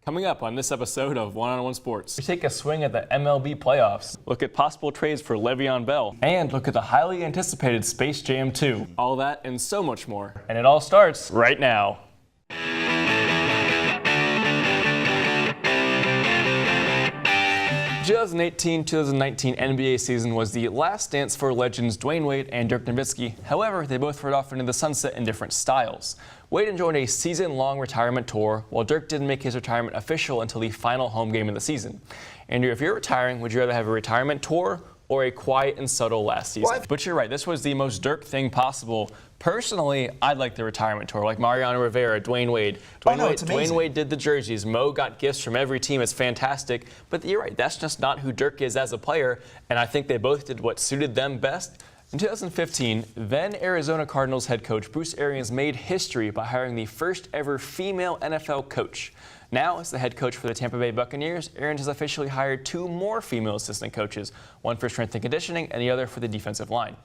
Coming up on this episode of One-on-One Sports, We take a swing at the MLB playoffs, look at possible trades for Le'Veon Bell, and look at the highly anticipated Space Jam 2. all that and so much more. And it all starts right now. 2018-2019 NBA season was the last dance for legends Dwayne Wade and Dirk Nowitzki. However, they both rode off into the sunset in different styles. Wade enjoyed a season-long retirement tour, while Dirk didn't make his retirement official until the final home game of the season. Andrew, if you're retiring, would you rather have a retirement tour or a quiet and subtle last season? But you're right, this was the most Dirk thing possible. Personally, I'd like the retirement tour, like Mariano Rivera, Dwayne Wade. Dwayne Wade did the jerseys. Mo got gifts from every team. It's fantastic. But you're right, that's just not who Dirk is as a player, and I think they both did what suited them best. In 2015, then Arizona Cardinals head coach Bruce Arians made history by hiring the first ever female NFL coach. Now, as the head coach for the Tampa Bay Buccaneers, Arians has officially hired 2 more female assistant coaches, one for strength and conditioning and the other for the defensive line.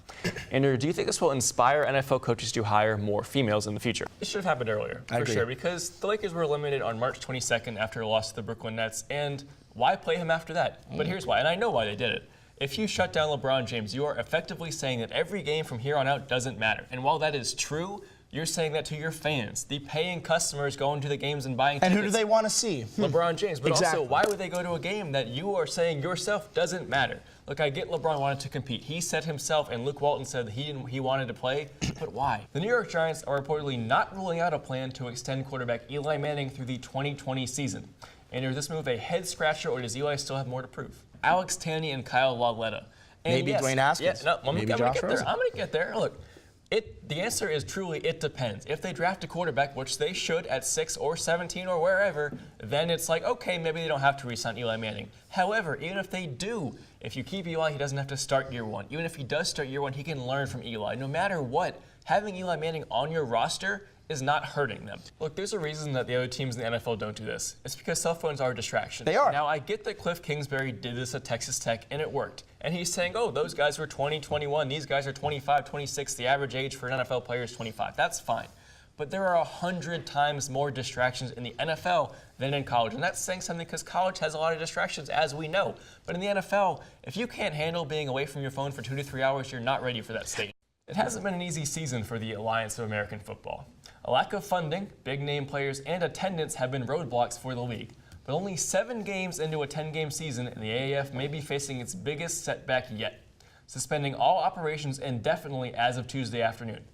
Andrew, do you think this will inspire NFL coaches to hire more females in the future? It should have happened earlier, for sure, because the Lakers were eliminated on March 22nd after a loss to the Brooklyn Nets, and why play him after that? But here's why, and I know why they did it. If you shut down LeBron James, you are effectively saying that every game from here on out doesn't matter. And while that is true, you're saying that to your fans, the paying customers going to the games and buying tickets. And who do they want to see? LeBron James. But Exactly. also, why would they go to a game that you are saying yourself doesn't matter? Look, I get LeBron wanted to compete. He said himself, and Luke Walton said that he wanted to play, but why? The New York Giants are reportedly not ruling out a plan to extend quarterback Eli Manning through the 2020 season. And is this move a head-scratcher, or does Eli still have more to prove? Alex Tanney and Kyle Lauletta. And Maybe yes, Dwayne Haskins. Yeah, no, Maybe I'm going Josh to get there. Rosen. I'm going to get there. Look, the answer is truly it depends. If they draft a quarterback, which they should at 6 or 17 or wherever, then it's like, okay, maybe they don't have to re-sign Eli Manning. However, even if they do, if you keep Eli, he doesn't have to start year 1. Even if he does start year 1, he can learn from Eli. No matter what, having Eli Manning on your roster is not hurting them. Look, there's a reason that the other teams in the NFL don't do this. It's because cell phones are a distraction. They are. Now, I get that Cliff Kingsbury did this at Texas Tech, and it worked. And he's saying, oh, those guys were 20, 21. These guys are 25, 26. The average age for an NFL player is 25. That's fine. But there are 100 times more distractions in the NFL than in college. And that's saying something because college has a lot of distractions, as we know. But in the NFL, if you can't handle being away from your phone for 2 to 3 hours, you're not ready for that stage. It hasn't been an easy season for the Alliance of American Football. A lack of funding, big-name players, and attendance have been roadblocks for the league. But only 7 games into a 10-game season, and the AAF may be facing its biggest setback yet, suspending all operations indefinitely as of Tuesday afternoon.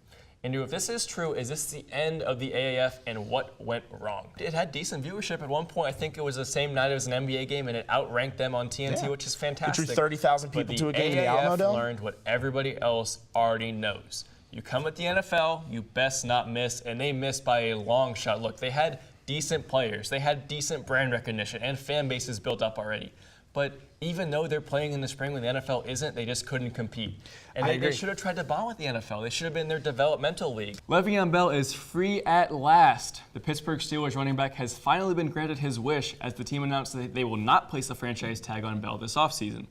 Andrew, if this is true, is this the end of the AAF, and what went wrong? It had decent viewership at one point. I think it was the same night as an NBA game, and it outranked them on TNT, which is fantastic. Which drew 30,000 people to a game in the Alamo Dome. Learned what everybody else already knows. You come at the NFL, you best not miss, and they missed by a long shot. Look, they had decent players. They had decent brand recognition, and fan bases built up already. But even though they're playing in the spring when the NFL isn't, they just couldn't compete. And they should have tried to bond with the NFL. They should have been their developmental league. Le'Veon Bell is free at last. The Pittsburgh Steelers running back has finally been granted his wish as the team announced that they will not place a franchise tag on Bell this offseason.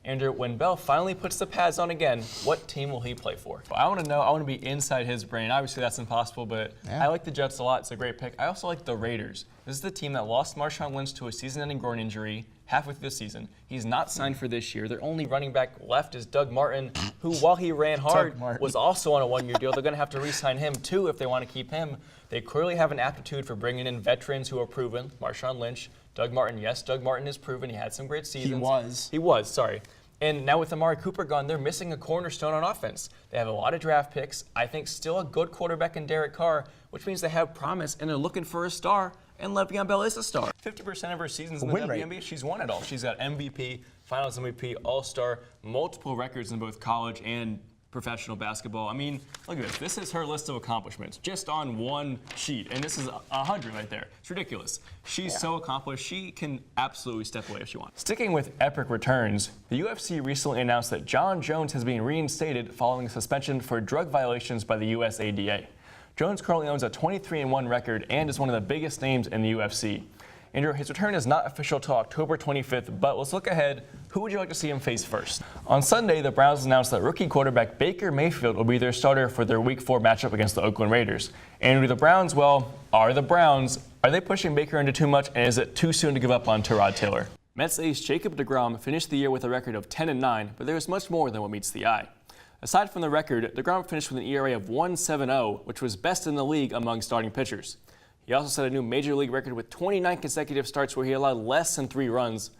Andrew, when Bell finally puts the pads on again, what team will he play for? I want to know. I want to be inside his brain. Obviously, that's impossible, but I like the Jets a lot. It's a great pick. I also like the Raiders. This is the team that lost Marshawn Lynch to a season-ending groin injury halfway through the season. He's not signed for this year. Their only running back left is Doug Martin, who, while he ran hard, was also on a 1-year deal. They're going to have to re-sign him, too, if they want to keep him. They clearly have an aptitude for bringing in veterans who are proven. Marshawn Lynch, Doug Martin. Yes, Doug Martin is proven. He had some great seasons. He was, sorry. And now with Amari Cooper gone, they're missing a cornerstone on offense. They have a lot of draft picks. I think still a good quarterback in Derek Carr, which means they have promise, and they're looking for a star, and Le'Veon Bell is a star. 50% of her seasons in the WNBA, she's won it all. She's got MVP, Finals MVP, All-Star, multiple records in both college and professional basketball. I mean, look at this. This is her list of accomplishments just on one sheet, and this is 100 right there. It's ridiculous. She's so accomplished. She can absolutely step away if she wants. Sticking with epic returns, the UFC recently announced that John Jones has been reinstated following a suspension for drug violations by the USADA. Jones currently owns a 23-1 record and is one of the biggest names in the UFC. Andrew, his return is not official till October 25th, but let's look ahead. Who would you like to see him face first? On Sunday, the Browns announced that rookie quarterback Baker Mayfield will be their starter for their Week 4 matchup against the Oakland Raiders. And the Browns, well, are the Browns. Are they pushing Baker into too much, and is it too soon to give up on Tyrod Taylor? Mets ace Jacob deGrom finished the year with a record of 10-9, but there is much more than what meets the eye. Aside from the record, deGrom finished with an ERA of 1.70, which was best in the league among starting pitchers. He also set a new major league record with 29 consecutive starts where he allowed less than 3 runs.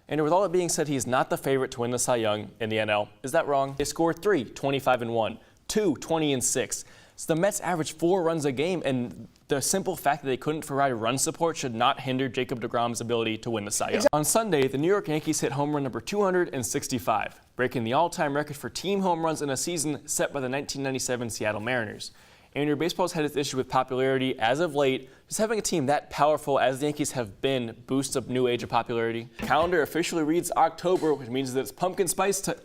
And with all that being said, he is not the favorite to win the Cy Young in the NL. Is that wrong? They scored 3, 25-1, 2, 20-6. So the Mets averaged 4 runs a game, and the simple fact that they couldn't provide run support should not hinder Jacob deGrom's ability to win the Cy Young. On Sunday, the New York Yankees hit home run number 265, breaking the all-time record for team home runs in a season set by the 1997 Seattle Mariners. Andrew, baseball's had its issue with popularity as of late. Just having a team that powerful as the Yankees have been boosts up new age of popularity. Calendar officially reads October, which means that it's pumpkin spice to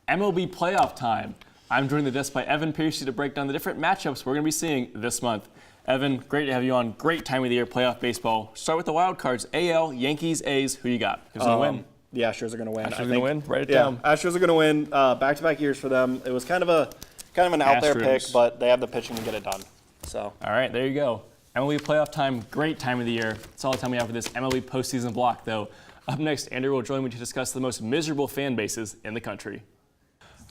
MLB playoff time. I'm joined at the desk by Evan Piercy to break down the different matchups we're going to be seeing this month. Evan, great to have you on. Great time of the year, playoff baseball. Start with the wild cards. AL, Yankees, A's. Who you got? Who's going to win? The Astros are going to win. Astros going to win? Write it Yeah, down. Astros are going to win. Back-to-back years for them. It was kind of an out there pick, but they have the pitching to get it done. So. All right, there you go. MLB playoff time, great time of the year. That's all the time we have for this MLB postseason block, though. Up next, Andrew will join me to discuss the most miserable fan bases in the country.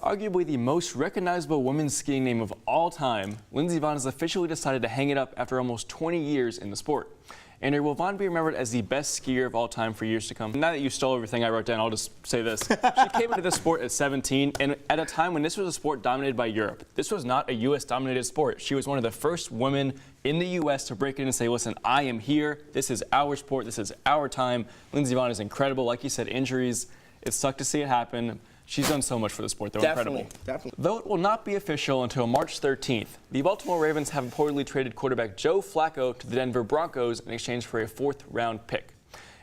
Arguably the most recognizable women's skiing name of all time, Lindsey Vonn has officially decided to hang it up after almost 20 years in the sport. Andrew, will Vonn be remembered as the best skier of all time for years to come? Now that you stole everything I wrote down, I'll just say this. She came into the sport at 17, and at a time when this was a sport dominated by Europe. This was not a U.S.-dominated sport. She was one of the first women in the U.S. to break in and say, listen, I am here. This is our sport. This is our time. Lindsey Vonn is incredible. Like you said, injuries. It sucked to see it happen. She's done so much for the sport, though. Incredible. Definitely. Though it will not be official until March 13th, the Baltimore Ravens have reportedly traded quarterback Joe Flacco to the Denver Broncos in exchange for a 4th-round pick.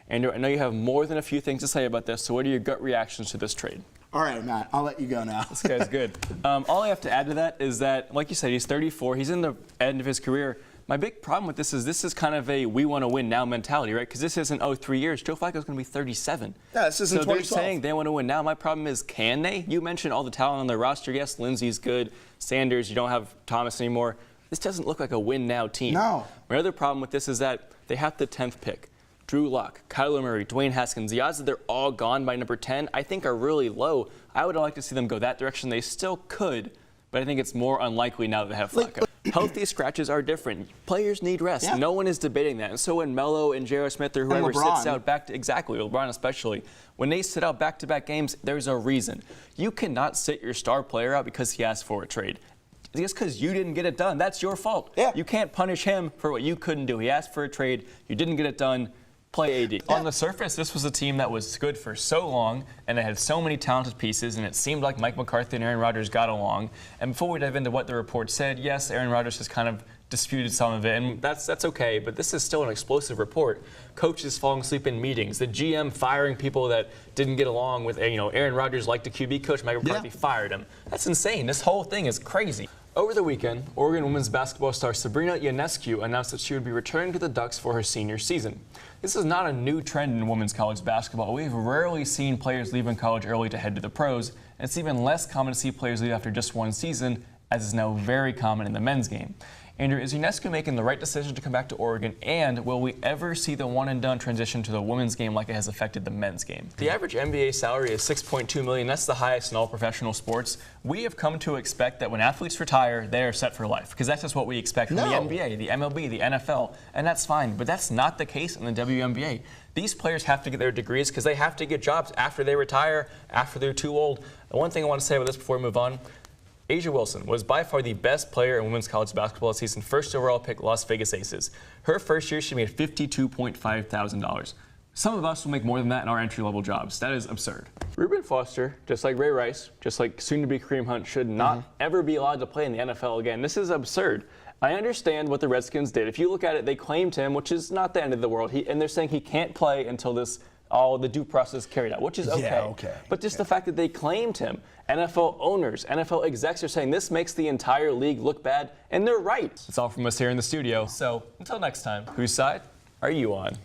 Andrew, I know you have more than a few things to say about this, so what are your gut reactions to this trade? All right, Matt, I'll let you go now. This guy's good. All I have to add to that is that, like you said, he's 34. He's in the end of his career. My big problem with this is kind of a we want to win now mentality, right? Because this isn't 3 years. Joe Flacco's going to be 37. Yeah, this isn't 2012. So they're saying they want to win now. My problem is, can they? You mentioned all the talent on their roster. Yes, Lindsey's good. Sanders, you don't have Thomas anymore. This doesn't look like a win now team. No. My other problem with this is that they have the 10th pick. Drew Lock, Kyler Murray, Dwayne Haskins. The odds that they're all gone by number 10, I think, are really low. I would like to see them go that direction. They still could, but I think it's more unlikely now that they have Flacco. Healthy scratches are different. Players need rest. Yeah. No one is debating that. And so when Melo and J.R. Smith or whoever sits out exactly, LeBron especially, when they sit out back-to-back games, there's a reason. You cannot sit your star player out because he asked for a trade. Just because you didn't get it done, that's your fault. Yeah. You can't punish him for what you couldn't do. He asked for a trade. You didn't get it done. Play AD. Yeah. On the surface, this was a team that was good for so long, and it had so many talented pieces, and it seemed like Mike McCarthy and Aaron Rodgers got along. And before we dive into what the report said, yes, Aaron Rodgers has kind of disputed some of it, and that's okay, but this is still an explosive report. Coaches falling asleep in meetings, the GM firing people that didn't get along with, Aaron Rodgers liked a QB coach, Mike McCarthy fired him. That's insane. This whole thing is crazy. Over the weekend, Oregon women's basketball star Sabrina Ionescu announced that she would be returning to the Ducks for her senior season. This is not a new trend in women's college basketball. We've rarely seen players leaving college early to head to the pros, and it's even less common to see players leave after just one season, as is now very common in the men's game. Andrew, is Ionescu making the right decision to come back to Oregon, and will we ever see the one-and-done transition to the women's game like it has affected the men's game? The average NBA salary is $6.2 million. That's the highest in all professional sports. We have come to expect that when athletes retire, they are set for life, because that's just what we expect from the NBA, the MLB, the NFL, and that's fine. But that's not the case in the WNBA. These players have to get their degrees because they have to get jobs after they retire, after they're too old. The one thing I want to say about this before we move on, A'ja Wilson was by far the best player in women's college basketball this season, first overall pick, Las Vegas Aces. Her first year, she made $52.5 thousand. Some of us will make more than that in our entry-level jobs. That is absurd. Reuben Foster, just like Ray Rice, just like soon-to-be Kareem Hunt, should not ever be allowed to play in the NFL again. This is absurd. I understand what the Redskins did. If you look at it, they claimed him, which is not the end of the world. And they're saying he can't play until all the due process carried out, which is okay. Yeah, okay. But just the fact that they claimed him, NFL owners, NFL execs are saying this makes the entire league look bad, and they're right. That's all from us here in the studio. So until next time, whose side are you on?